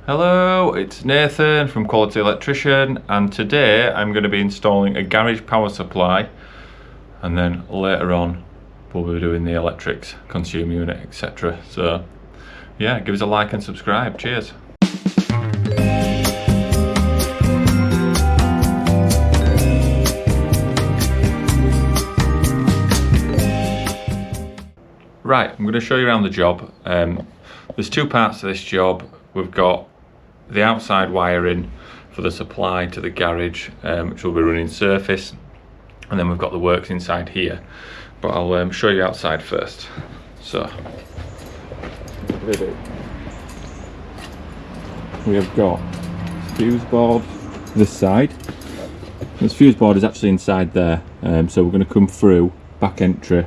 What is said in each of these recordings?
Hello, it's Nathan from Quality Electrician, and today I'm going to be installing a garage power supply, and then later on we'll be doing the electrics, consumer unit, etc. So yeah, give us a like and subscribe. Cheers. Right, I'm going to show you around the job. There's two parts to this job. We've got the outside wiring for the supply to the garage, which will be running surface, and then we've got the works inside here. But I'll show you outside first. So we have got fuse board this side. This fuse board is actually inside there, so we're going to come through back entry,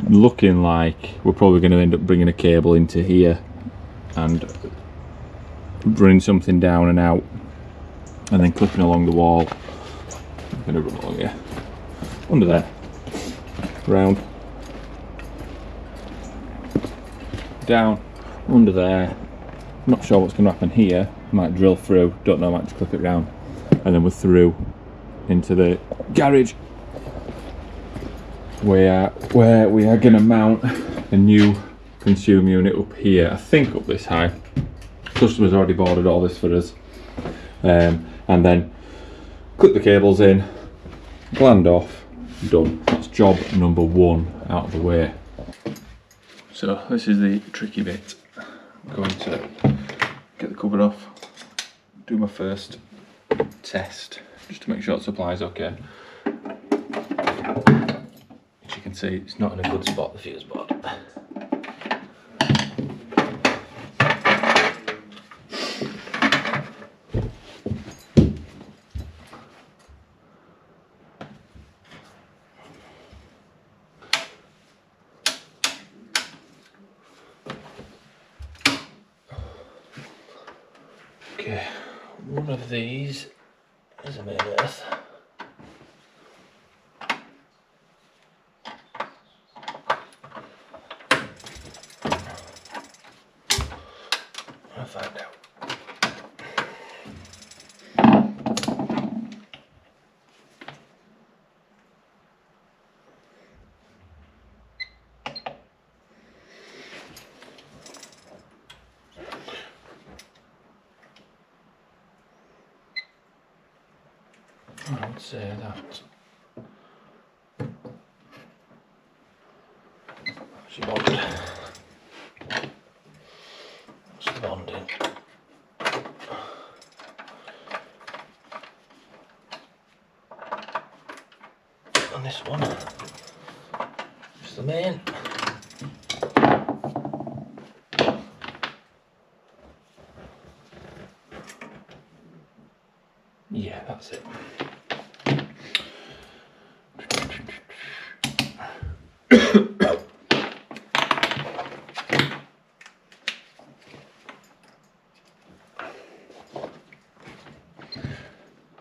looking like we're probably going to end up bringing a cable into here and running something down and out, and then clipping along the wall. I'm going to run along here, under there, round, down, under there. Not sure what's going to happen here. Might drill through, don't know, might just clip it round, and then we're through into the garage where we are going to mount a new consumer unit up here. I think up this high. Customer's already boarded all this for us, and then clip the cables in, gland off, done. That's job number one out of the way. So this is the tricky bit. I'm going to get the cover off, do my first test just to make sure the supply is okay. As you can see, it's not in a good spot, the fuse board. Okay, one of these is a made earth. I'll find out. I would say that she bonded. That's the bonding. And this one is the main. Yeah, that's it.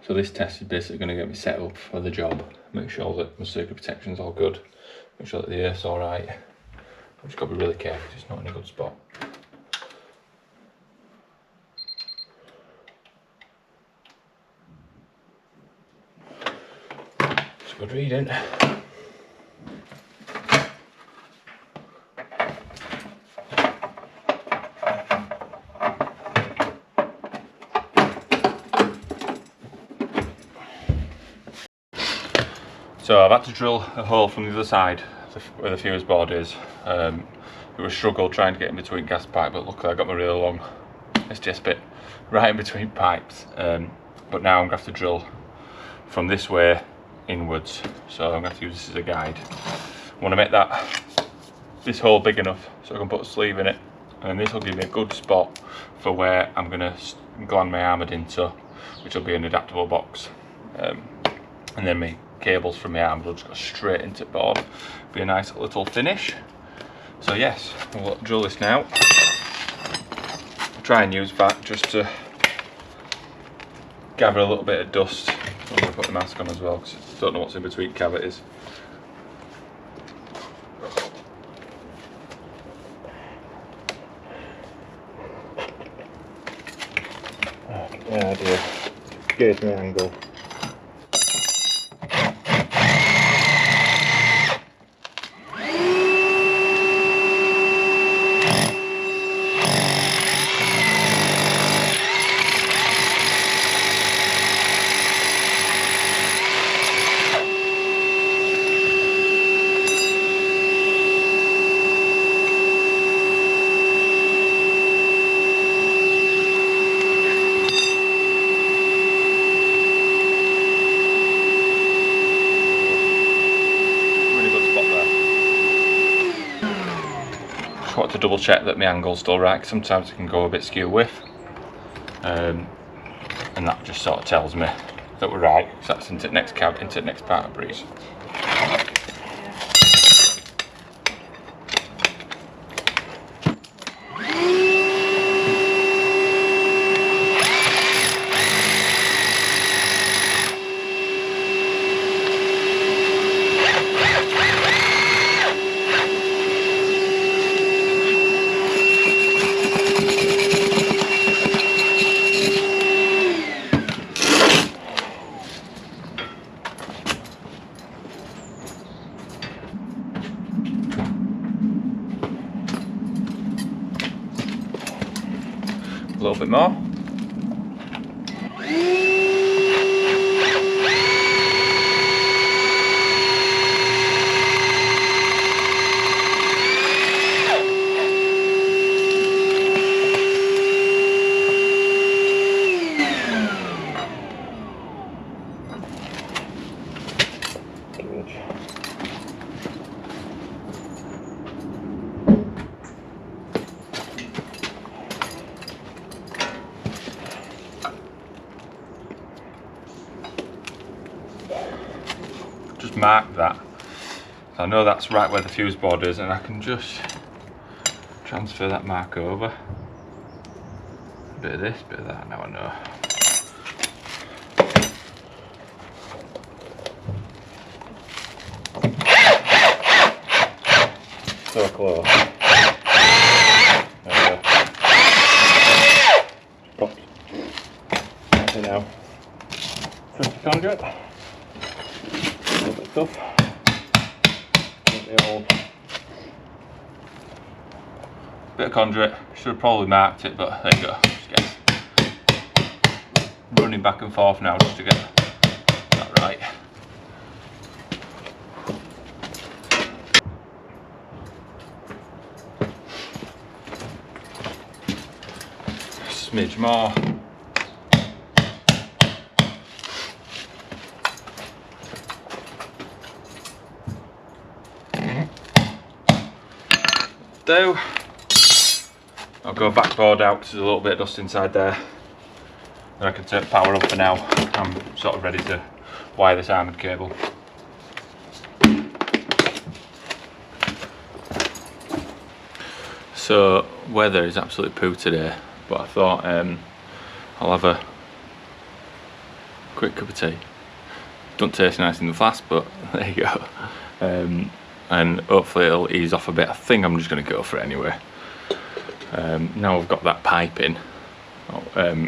So this test is basically going to get me set up for the job, make sure that my circuit protection is all good, make sure that the earth's alright. I've just got to be really careful because it's not in a good spot. It's a good reading. So I've had to drill a hole from the other side where the fuse board is. It was a struggle trying to get in between gas pipe, but luckily I got my really long STS bit right in between pipes. But now I'm going to have to drill from this way inwards, so I'm going to have to use this as a guide. I want to make this hole big enough so I can put a sleeve in it, and this will give me a good spot for where I'm going to gland my armoured into, which will be an adaptable box. And then my cables from my arm will just go straight into the board. Be a nice little finish. So yes, we'll drill this now. Try and use that just to gather a little bit of dust. I'm going to put the mask on as well because I don't know what's in between cavities. the idea. Gauge my angle. To double check that my angle's still right, 'cause sometimes it can go a bit skew with, and that just sort of tells me that we're right. So that's into the next part of the breeze. A little bit more. Just mark that. I know that's right where the fuse board is, and I can just transfer that mark over. A bit of this, bit of that, now I know. So close. There we go. Popped. Okay, now. Trust the conduit. A little bit of stuff. The old bit of conduit. Should have probably marked it, but there you go. Just get running back and forth now just to get that right. Smidge more. Do. I'll go backboard out because there's a little bit of dust inside there. And I can turn power up for now. I'm sort of ready to wire this armoured cable. So weather is absolutely poo today, but I thought I'll have a quick cup of tea. Don't taste nice in the flask, but there you go. And hopefully it'll ease off a bit. I think I'm just going to go for it anyway. Now I've got that pipe in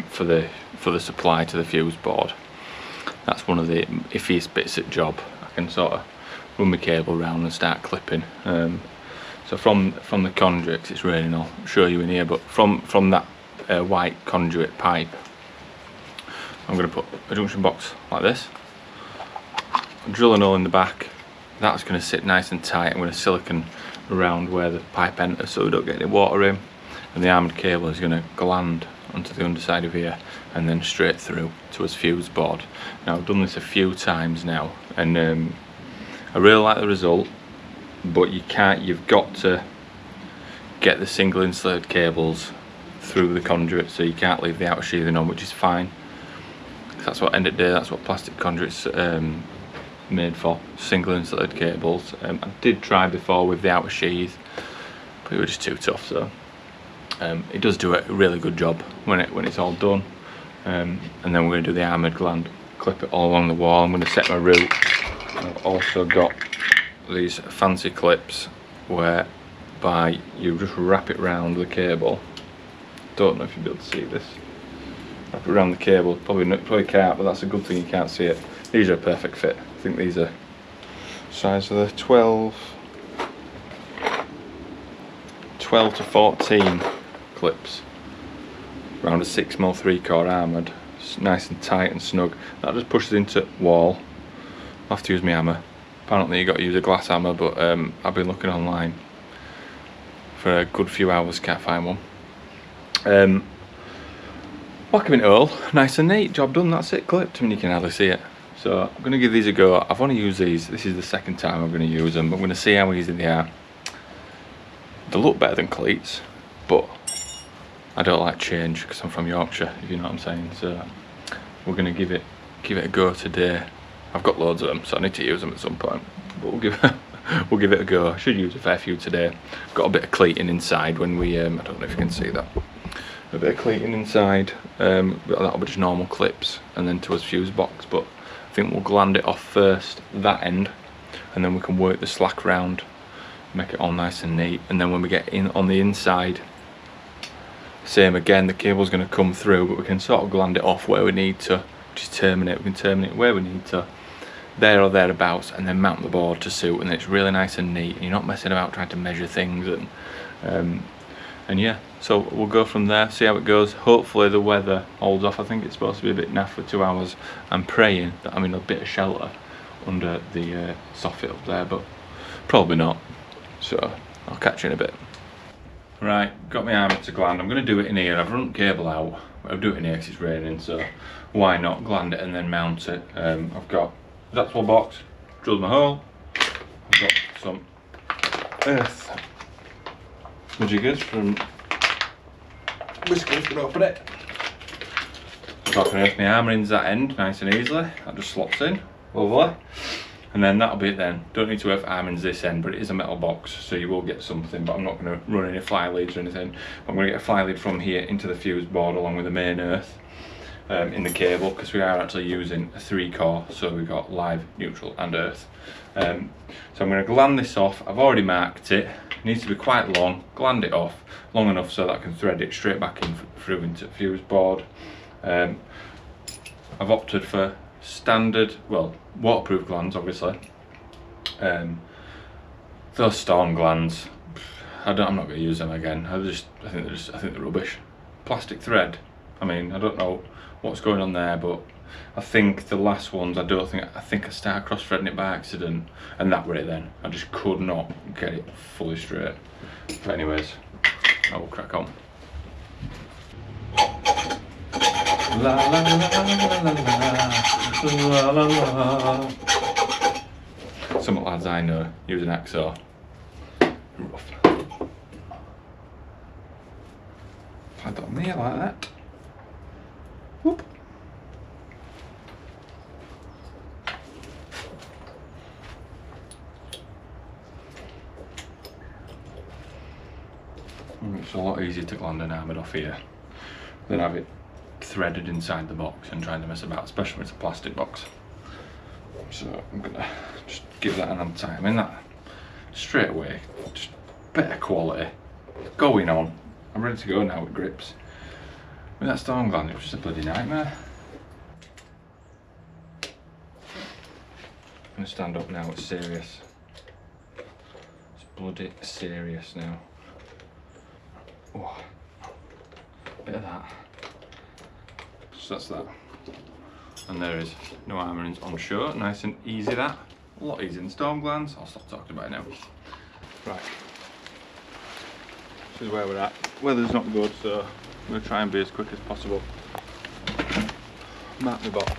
for the supply to the fuse board. That's one of the iffiest bits at job. I can sort of run my cable around and start clipping. So from the conduit, it's raining, I'll show you in here, but from that white conduit pipe, I'm going to put a junction box like this, drill an hole in the back. That's going to sit nice and tight. I'm going to silicone around where the pipe enters so we don't get any water in, and the armoured cable is going to gland onto the underside of here and then straight through to its fuse board. Now I've done this a few times now, and I really like the result, but you've got to get the single insulated cables through the conduit, so you can't leave the outer sheathing on, which is fine. That's what, end of the day, that's what plastic conduits made for, single insulated cables. I did try before with the outer sheath, but it was just too tough. So it does do a really good job when it's all done. And then we're going to do the armoured gland, clip it all along the wall. I'm going to set my route. I've also got these fancy clips whereby you just wrap it round the cable. Don't know if you'll be able to see this. wrap it around the cable. Probably can't, but that's a good thing you can't see it. These are a perfect fit. I think these are size of the 12 to 14 clips. Around a 6mm 3-core armoured. It's nice and tight and snug. That just pushes into wall. I'll have to use my hammer. Apparently you got to use a glass hammer, but I've been looking online for a good few hours, can't find one. Whack them in hole, nice and neat, job done, that's it, clipped. I mean, you can hardly see it. So I'm going to give these a go. I've only used these, this is the second time I'm going to use them. I'm going to see how easy they are. They look better than cleats, but I don't like change because I'm from Yorkshire, if you know what I'm saying. So we're going to give it a go today. I've got loads of them, so I need to use them at some point. But we'll give it a go. I should use a fair few today. Got a bit of cleating inside when we, I don't know if you can see that. A bit of cleating inside, that'll be just normal clips, and then to his fuse box, but I think we'll gland it off first, that end, and then we can work the slack round, make it all nice and neat, and then when we get in on the inside, same again, the cable's going to come through, but we can sort of gland it off where we need to, just terminate, we can terminate where we need to, there or thereabouts, and then mount the board to suit, and it's really nice and neat, and you're not messing about trying to measure things, and yeah, so we'll go from there, see how it goes. Hopefully the weather holds off. I think it's supposed to be a bit naff for 2 hours. I'm praying that I'm in a bit of shelter under the soffit up there, but probably not. So I'll catch you in a bit. Right, got my armour to gland. I'm going to do it in here. I've run cable out, but I'll do it in here because it's raining, so why not gland it and then mount it. I've got that tool box, drilled my hole. I've got some earth jiggers from Whiskers, gonna open it. So I can earth my armour into that end nice and easily. That just slots in, lovely. And then that'll be it then. Don't need to earth armour into this end, but it is a metal box, so you will get something, but I'm not going to run any fly leads or anything. I'm going to get a fly lead from here into the fuse board along with the main earth in the cable, because we are actually using a 3-core, so we've got live, neutral and earth. So I'm going to gland this off. I've already marked it. It needs to be quite long. Gland it off long enough so that I can thread it straight back in through into the fuse board. I've opted for standard, well, waterproof glands, obviously. Those storm glands, I'm not going to use them again. I think they're rubbish. Plastic thread. I mean, I don't know what's going on there, but I think the last ones, I think I started cross-threading it by accident, and that were it then. I just could not get it fully straight. But anyways, I will crack on. La la la la la la la. Some lads I know use an hacksaw. Rough. Had that on me like that. Whoop. It's a lot easier to gland an armoured off here than have it threaded inside the box and trying to mess about, especially when it's a plastic box. So I'm gonna just give that an time. I mean, that straight away, just better quality going on. I'm ready to go now with grips. With that storm gland, it was just a bloody nightmare. I'm gonna stand up now, it's serious. It's bloody serious now. Oh, bit of that. So that's that. And there is no armourings on show. Nice and easy that. A lot easier than storm glands. I'll stop talking about it now. Right. This is where we're at. Weather's not good, so I'm going to try and be as quick as possible. Mark the box.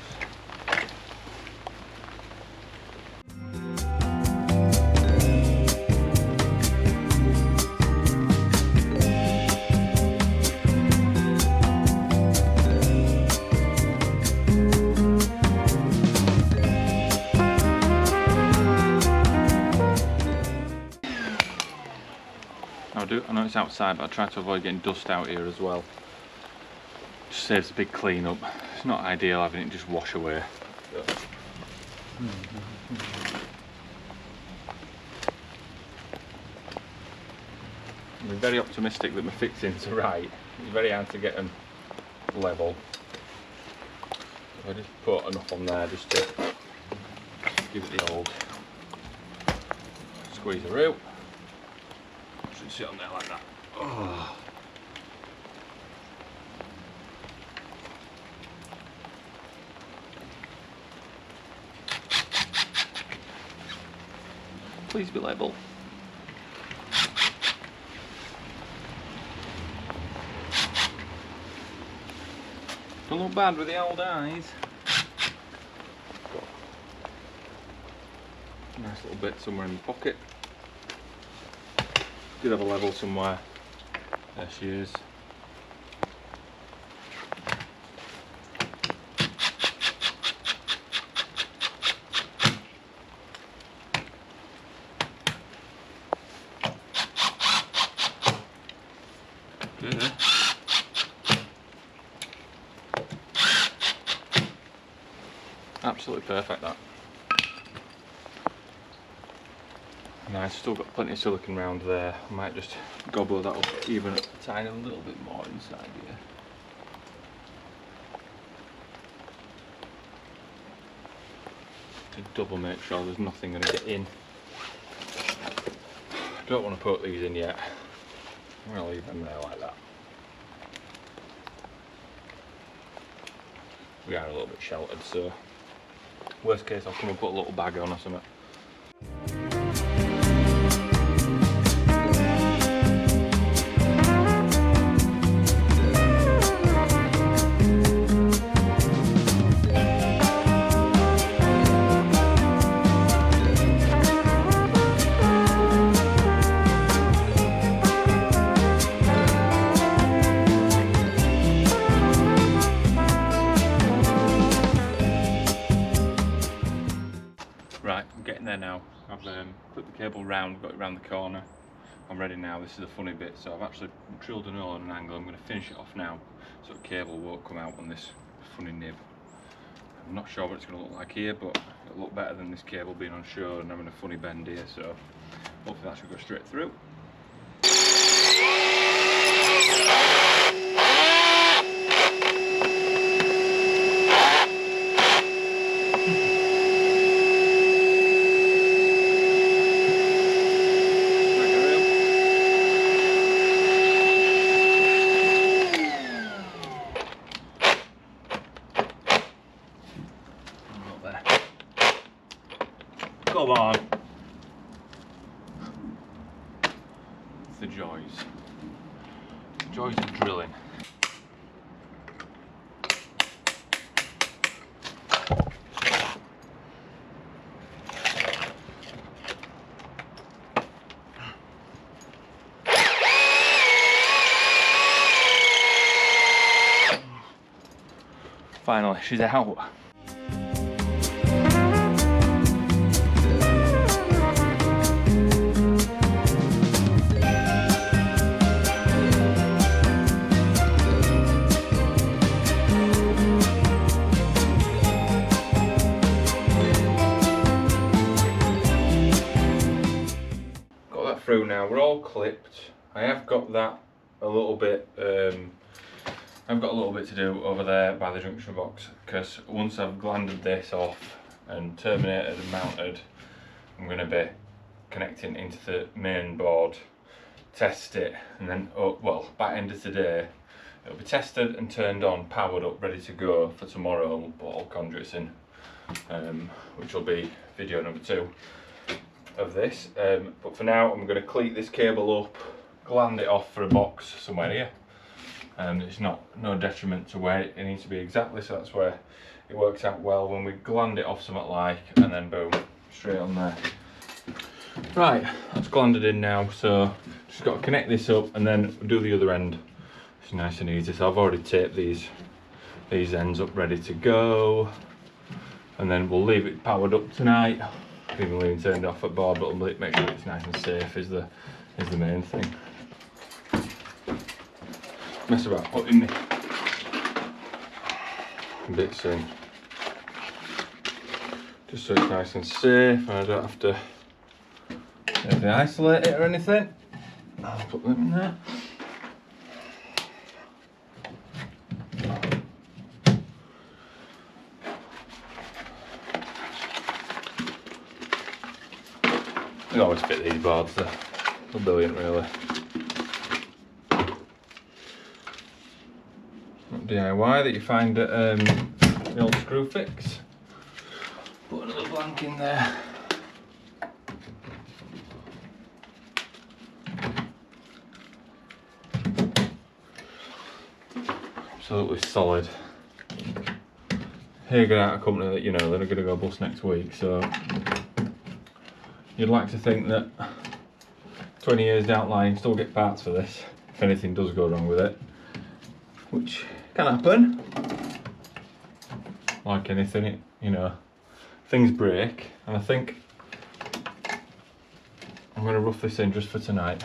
I know it's outside, but I try to avoid getting dust out here as well. Just saves a big clean up. It's not ideal having it just wash away. I'm very optimistic that my fixings are right. It's very hard to get them level. I just put enough on there just to give it the old squeeze her out. Should sit on there like that. Oh. Please be level. Don't look bad with the old eyes. Got a nice little bit somewhere in the pocket. Did have a level somewhere. There she is. Good. Absolutely perfect that. Nice, still got plenty of silicone round there. I might just gobble that up even a tiny little bit more inside here. To double make sure there's nothing going to get in. I don't want to put these in yet. I'm going to leave them there like that. We are a little bit sheltered, so worst case I'll come and put a little bag on or something. Right, I'm getting there now. I've clipped the cable round, got it round the corner. I'm ready now. This is the funny bit. So I've actually drilled a hole on an angle. I'm going to finish it off now so the cable won't come out on this funny nib. I'm not sure what it's going to look like here, but it'll look better than this cable being on show and having a funny bend here. So hopefully that should go straight through. Come on. It's the joys. Joys of drilling. Finally, she's out. Through now, we're all clipped. I have got that a little bit, I've got a little bit to do over there by the junction box, because once I've glanded this off and terminated and mounted, I'm going to be connecting into the main board, test it, and then, well, by end of today, it'll be tested and turned on, powered up, ready to go for tomorrow. We'll put all conduits in, which will be video number 2 of this, but for now I'm going to cleat this cable up, gland it off for a box somewhere here, and it's no detriment to where it needs to be exactly, so that's where it works out well when we gland it off something like, and then boom, straight on there. Right, that's glanded in now, so just got to connect this up and then do the other end. It's nice and easy, so I've already taped these ends up ready to go, and then we'll leave it powered up tonight. Even leaving turned off at board, but we'll make sure it's nice and safe is the main thing. Mess about putting the bits in, just so it's nice and safe and I don't have to maybe isolate it or anything. I'll put them in there. can always fit these boards, they're brilliant really. DIY that you find at the old screw fix. Put another blank in there. Absolutely solid. Hager out of company that, you know, they're going to go bust next week, so you'd like to think that 20 years down the line you still get parts for this if anything does go wrong with it, which can happen. Like anything, you know, things break, and I think I'm going to rough this in just for tonight.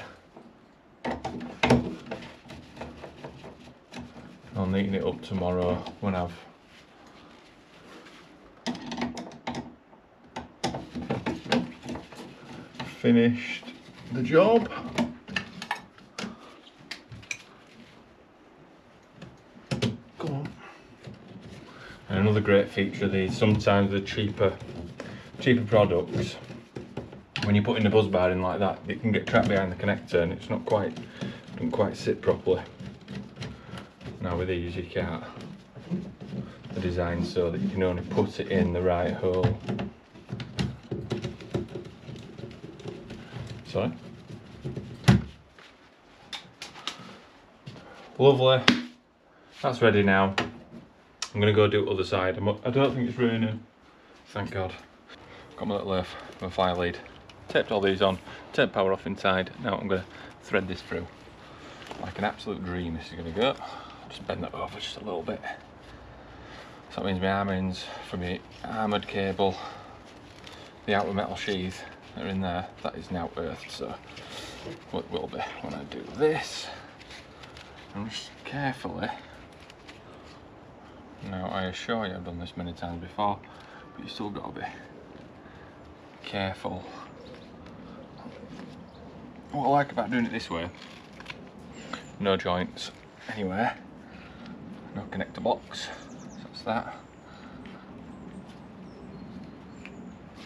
I'll neaten it up tomorrow when I've finished the job. Come on. And another great feature of these, sometimes the cheaper products, when you put in the buzz bar in like that, it can get trapped behind the connector and it's not quite, doesn't quite sit properly. Now with these you can't. They're designed so that you can only put it in the right hole. Sorry. Lovely. That's ready now. I'm going to go do the other side. I don't think it's raining. Thank God. Got my little lathe, my fire lead. Taped all these on, turned power off inside. Now I'm going to thread this through. Like an absolute dream this is going to go. Just bend that over just a little bit. So that means my arm ends for my armoured cable, the outer metal sheath that are in there, that is now earthed, so what will be when I do this, I'm just carefully, now I assure you I've done this many times before, but you still got to be careful. What I like about doing it this way, no joints anywhere, no connector box, so that's that.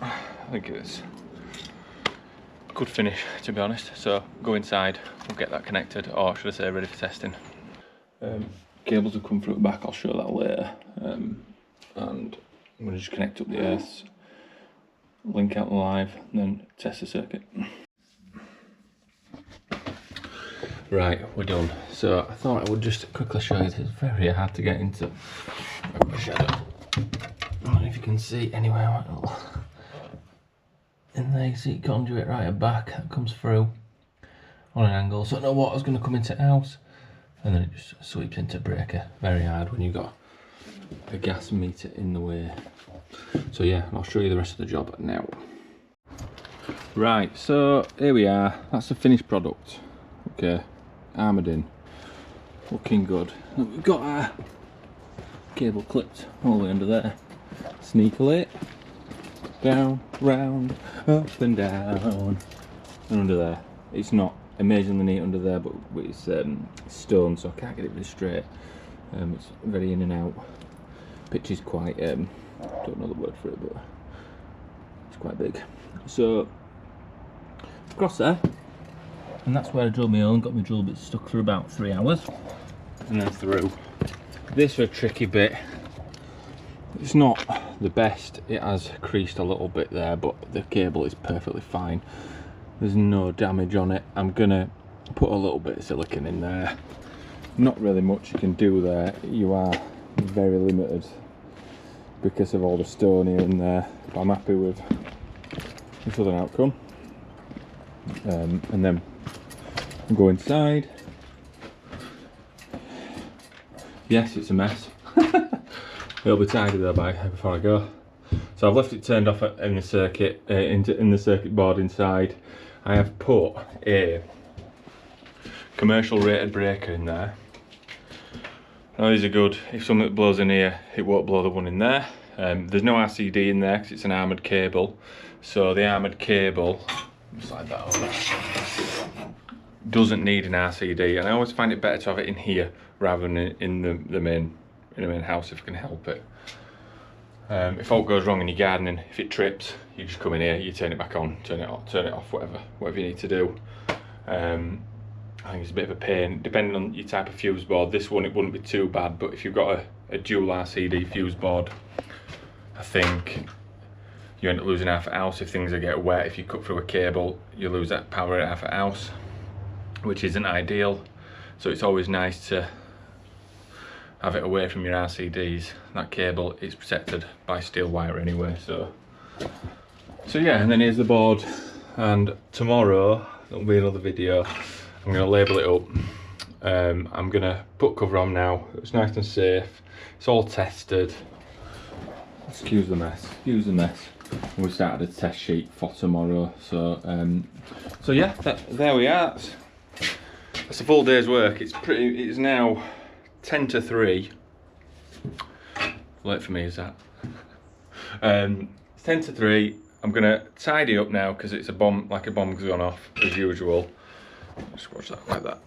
I think it's good finish, to be honest. So go inside, we'll get that connected, or should I say ready for testing. Cables have come through the back, I'll show that later. And I'm going to just connect up the earths, link out the live, and then test the circuit. Right, we're done. So I thought I would just quickly show you, it's very hard to get into. I've got a shadow. I don't know if you can see anywhere. In there you see conduit right at back that comes through on an angle, so I know water's going to come into house, and then it just sweeps into breaker. Very hard when you've got a gas meter in the way. So yeah, I'll show you the rest of the job now. Right, so here we are, that's the finished product. Okay, armoured in, looking good. And we've got our cable clipped all the way under there. Sneakily, down, round, up and down, and under there. It's not amazingly neat under there, but it's stone, so I can't get it really straight. It's very in and out. Pitch is quite, don't know the word for it, but it's quite big. So across there, and that's where I drilled my own. Got my drill bit stuck for about 3 hours, and then through. This is a tricky bit. It's not the best, it has creased a little bit there, but the cable is perfectly fine. There's no damage on it. I'm gonna put a little bit of silicone in there. Not really much you can do there. You are very limited because of all the stone here and there, but I'm happy with this other outcome. And then go inside. Yes, it's a mess. It'll be tidy though before I go. So I've left it turned off in the circuit, in the circuit board inside. I have put a commercial rated breaker in there. Now these are good. If something blows in here, it won't blow the one in there. There's no RCD in there because it's an armoured cable. So the armoured cable, slide that over, doesn't need an RCD, and I always find it better to have it in here rather than in the main house if I can help it. If all goes wrong in your gardening, if it trips, you just come in here, you turn it back on, turn it off, whatever you need to do. I think it's a bit of a pain, depending on your type of fuse board. This one, it wouldn't be too bad, but if you've got a dual RCD fuse board, I think you end up losing half a house if things get wet. If you cut through a cable, you lose that power at half a house, which isn't ideal. So it's always nice to have it away from your RCDs. That cable is protected by steel wire anyway. So yeah, and then here's the board, and tomorrow there'll be another video. I'm going to label it up. I'm going to put cover on now. It's nice and safe. It's all tested. Excuse the mess. And we started a test sheet for tomorrow. So yeah, there we are. That's a full day's work. It's now 10 to 3. Late for me, is that? It's 10 to 3. I'm going to tidy up now because it's a bomb's gone off as usual. Just watch that like that.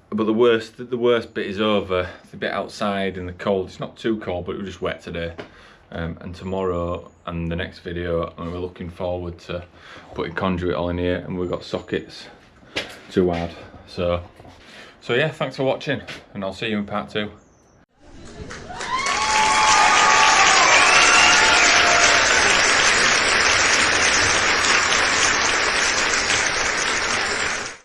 But the worst bit is over. The bit outside in the cold. It's not too cold, but it was just wet today. And tomorrow and the next video, we're looking forward to putting conduit all in here, and we've got sockets to add. So yeah, thanks for watching, and I'll see you in part 2.